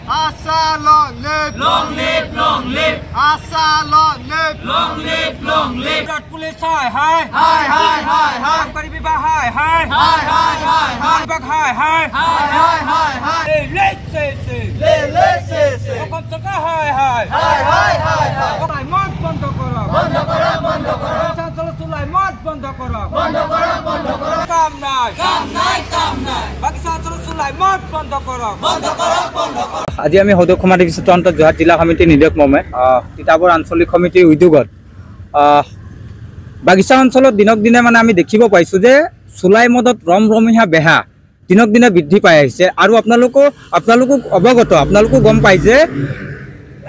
Asa long live, long live, long live. Asa long live, long live, long live. Traffic police high, high, high, high, high, high, Abkari Vibhag high, high, high, high, high, high, Vibhag high, high, high, high, high, high, let's say, say, Hukum Sarkar high, high, high, high, high, high, Sulai Mart বন্ধ করো, বন্ধ করো, বন্ধ করো, Sulai Mart বন্ধ করো, বন্ধ করো, বন্ধ করো, কাম নাই, কাম নাই, কাম নাই। Pakistan Sulai Mart বন্ধ করো, বন্ধ করো, বন্ধ করো। আজি আমি সদৌ সমাজ বিশিষ্ট অন্তত যোৰহাট জিলা সমিতি নিৰ্দেশক মৰ্মে তিতাবৰ আঞ্চলিক সমিতিৰ উদ্যোগত বাগিচা অঞ্চলত দিনক দিনে মানে আমি দেখিব পাইছোঁ যে চুলাই মদত ৰমৰমীয়া বেহা দিনক দিনে বৃদ্ধি পাই আহিছে আৰু আপোনালোকো অৱগত আপোনালোকো গম পাই যে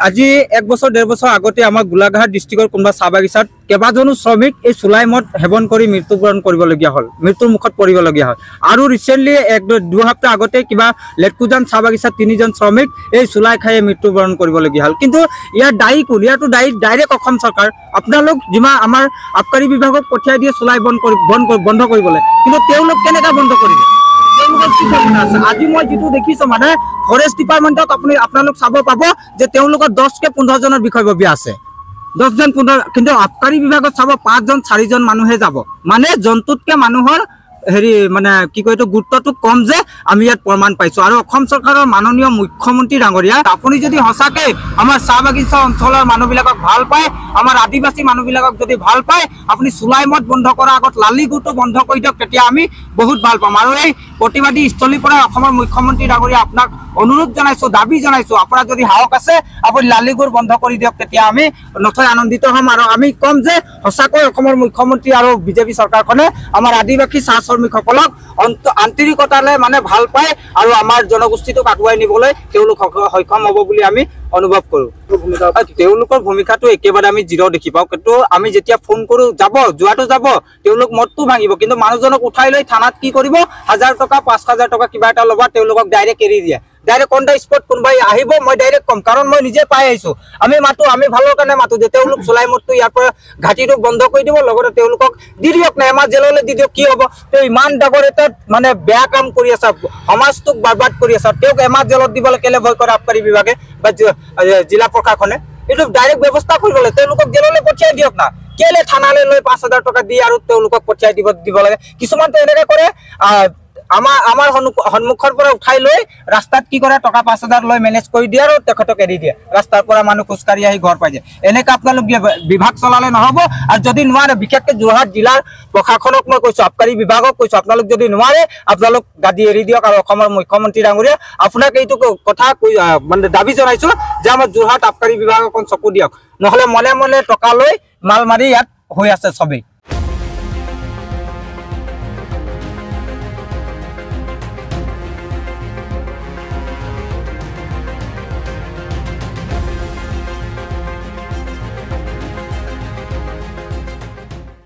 আজি 1 বছৰ 1.5 বছৰ আগতে আমাৰ গোলাঘাট ডিষ্ট্ৰিক্টৰ কোনোবা চাহ বাগিচাত কেইবাজনো শ্ৰমিক এই চুলাই মদ সেৱন কৰি মৃত্যুবৰণ কৰিবলগীয়া হ'ল, মৃত্যুৰ মুখত পৰিবলগীয়া হ'ল। আৰু ৰিচেণ্টলি 1-2 সপ্তাহ আগতে কিবা লেটকুজান চাহ বাগিচাত 3জন শ্ৰমিক এই চুলাই খাই মৃত্যুবৰণ কৰিবলগীয়া হ'ল। কিন্তু ইয়াৰ দায়ী কোন? ইয়াতো ডাইৰেক্ট অসম চৰকাৰ। আপোনালোক যিমান আমাৰ আবকাৰী বিভাগক পঠিয়াই দিয়ে চুলাই বন্ধ কৰিবলৈ, কিন্তু তেওঁলোক কেনেকৈ বন্ধ কৰিব? আজি মই যেটো দেখিছো মানে ফৰেষ্ট ডিপাৰ্টমেন্টত আপোনালোক চাব পাব যে তেওঁলোকৰ 10-15 জনৰ বিষয়ববীয়া আছে, 10-15, কিন্তু আবকাৰী বিভাগত চাব 5-4জন মানুহে যাব। মানে জন্তুতকে মানুহৰ হেৰি মানে কি কয় এইটো গুৰুত্বটো কম যে আমি ইয়াত প্ৰমাণ পাইছো। আৰু অসম চৰকাৰৰ মাননীয় মুখ্যমন্ত্ৰী ডাঙৰীয়া আপুনি যদি সঁচাকে আমাৰ চাহ বাগিচা অঞ্চলৰ মানুহবিলাকক ভাল পায়, আমাৰ আদিবাসী মানুহবিলাকক যদি ভাল পায়, আপুনি চুলাই মদ বন্ধ কৰাৰ আগত লালি গুটো বন্ধ কৰি দিয়ক, তেতিয়া আমি বহুত ভাল পাম। আৰু এই প্ৰতিবাদী স্থলীৰ পৰা অসমৰ মুখ্যমন্ত্ৰী ডাঙৰীয়া আপোনাক অনুৰোধ জনাইছো, দাবী জনাইছো, আপোনাৰ যদি সাহস আছে আপুনি লালি গুৰ বন্ধ কৰি দিয়ক, তেতিয়া আমি নথৈ আনন্দিত হ'ম। আৰু আমি ক'ম যে সঁচাকৈ অসমৰ মুখ্যমন্ত্ৰী আৰু বিজেপি চৰকাৰখনে আমাৰ আদিবাসী চাহ শ্ৰমিকসকলক আন্তৰিকতাৰে মানে ভাল পায় আৰু আমাৰ জনগোষ্ঠীটোক আগুৱাই নিবলৈ তেওঁলোক সক্ষম হ'ব বুলি আমি অনুভৱ কৰোঁ। তেওঁলোকৰ ভূমিকাটো একেবাৰে আমি জিৰ' দেখি পাওঁ। কিন্তু আমি যেতিয়া ফোন কৰোঁ যোৱাটো যাব, তেওঁলোক মদটো ভাঙিব, কিন্তু মানুহজনক উঠাই লৈ থানাত কি কৰিব, 1000 টকা 5000 টকা কিবা এটা ল'ব, তেওঁলোকক ডাইৰেক্ট এৰি দিয়ে। ডাইৰেক্ট অন দ্য স্পট কোনোবাই আহিব, মই ডাইৰেক্ট ক'ম, কাৰণ মই নিজে পাই আহিছোঁ। আমি মাতো, আমি ভালৰ কাৰণে মাতো যে তেওঁলোক চুলাই মদটো ইয়াৰ পৰা ঘাটিটো বন্ধ কৰি দিব, লগতে তেওঁলোকক দি দিয়ক না, এমাহ জেললৈ দি দিয়ক, কি হ'ব? তেওঁ ইমান ডাঙৰ এটা মানে বেয়া কাম কৰি আছে, সমাজটোক বৰবাদ কৰি আছে, তেওঁক এমাহ জেলত দিবলৈ কেলে ভয় কৰে আবকাৰী বিভাগে বা জিলা প্ৰশাসনে? এইটো ডাইৰেক্ট ব্যৱস্থা কৰিব লাগে, তেওঁলোকক জেললৈ পঠিয়াই দিয়ক না, কেলে থানালৈ লৈ 5000 টকা দি আৰু তেওঁলোকক পঠিয়াই দিব লাগে? কিছুমানতো এনেকৈ কৰে, আমাৰ সন্মুখৰ পৰা উঠাই লৈ ৰাস্তাত কি কৰে, টকা 5000 লৈ মেনেজ কৰি দিয়ে আৰু তেখেতক এৰি দিয়ে, ৰাস্তাৰ পৰা মানুহ খোজকাঢ়ি আহি ঘৰ পাই যায়। এনেকৈ আপোনালোক বিভাগ চলালে নহ'ব। আৰু যদি নোৱাৰে, বিশেষকৈ যোৰহাট জিলাৰ প্ৰশাসনক মই কৈছোঁ, আবকাৰী বিভাগক কৈছোঁ, আপোনালোক যদি নোৱাৰে আপোনালোক গাদী এৰি দিয়ক। আৰু অসমৰ মুখ্যমন্ত্ৰী ডাঙৰীয়া আপোনাক এইটো কথা মানে দাবী জনাইছোঁ যে আমাৰ যোৰহাট আবকাৰী বিভাগ অকণ চকু দিয়ক, নহ'লে মনে মনে টকা লৈ মাল মাৰি ইয়াত হৈ আছে চবেই।